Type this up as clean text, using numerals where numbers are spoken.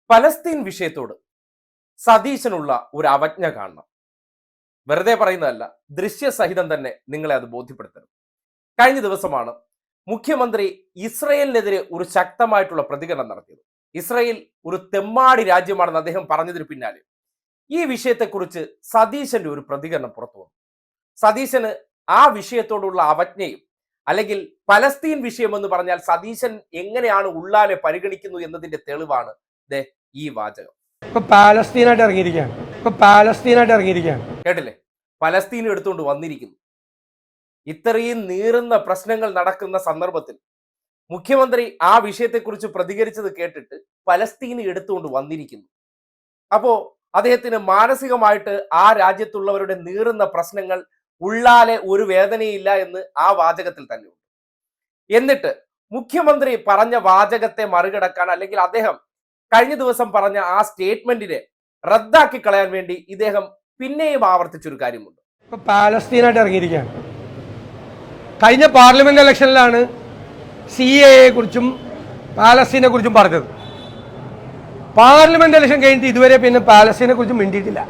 Palestine വിഷയത്തോട് സതീശനുള്ള ഒരു അവജ്ഞ കാണണം. വെറുതെ പറയുന്നതല്ല, ദൃശ്യസഹിതം തന്നെ നിങ്ങളെ അത് ബോധ്യപ്പെടുത്തണം. കഴിഞ്ഞ ദിവസമാണ് മുഖ്യമന്ത്രി ഇസ്രയേലിനെതിരെ ഒരു ശക്തമായിട്ടുള്ള പ്രതികരണം നടത്തിയത്. ഇസ്രയേൽ ഒരു തെമ്മാടി രാജ്യമാണെന്ന് അദ്ദേഹം പറഞ്ഞതിന് പിന്നാലെ ഈ വിഷയത്തെക്കുറിച്ച് സതീശന്റെ ഒരു പ്രതികരണം പുറത്തു വന്നു. സതീശന് ആ വിഷയത്തോടുള്ള അവജ്ഞയും, അല്ലെങ്കിൽ പലസ്തീൻ വിഷയം എന്ന് പറഞ്ഞാൽ സതീശൻ എങ്ങനെയാണ് ഉള്ളാലെ പരിഗണിക്കുന്നു എന്നതിന്റെ തെളിവാണ് ഈ വാചകം. പാലസ്തീനായിട്ട് ഇറങ്ങിയിരിക്കുകയാണ്. കേട്ടില്ലേ? പലസ്തീൻ എടുത്തുകൊണ്ട് വന്നിരിക്കുന്നു. ഇത്രയും നീറുന്ന പ്രശ്നങ്ങൾ നടക്കുന്ന സന്ദർഭത്തിൽ മുഖ്യമന്ത്രി ആ വിഷയത്തെക്കുറിച്ച് പ്രതികരിച്ചത് കേട്ടിട്ട് പലസ്തീന് എടുത്തുകൊണ്ട് വന്നിരിക്കുന്നു. അപ്പോ അദ്ദേഹത്തിന് മാനസികമായിട്ട് ആ രാജ്യത്തുള്ളവരുടെ നീറുന്ന പ്രശ്നങ്ങൾ ഉള്ളാലെ ഒരു വേദനയില്ല എന്ന് ആ വാചകത്തിൽ തന്നെയുണ്ട്. എന്നിട്ട് മുഖ്യമന്ത്രി പറഞ്ഞ വാചകത്തെ മറികടക്കാൻ, അല്ലെങ്കിൽ അദ്ദേഹം കഴിഞ്ഞ ദിവസം പറഞ്ഞ ആ സ്റ്റേറ്റ്മെന്റിനെ റദ്ദാക്കി കളയാൻ വേണ്ടി ഇദ്ദേഹം പിന്നെയും ആവർത്തിച്ചൊരു കാര്യമുണ്ട്. പാലസ്തീനായിട്ട് ഇറങ്ങിയിരിക്കുകയാണ്. കഴിഞ്ഞ പാർലമെന്റ് ഇലക്ഷനിലാണ് CAA കുറിച്ചും പാലസ്തീനെ കുറിച്ചും പറഞ്ഞത്. പാർലമെന്റ് ഇലക്ഷൻ കഴിഞ്ഞിട്ട് ഇതുവരെ പിന്നെ പാലസ്തീനെ കുറിച്ചും മിണ്ടിയിട്ടില്ല.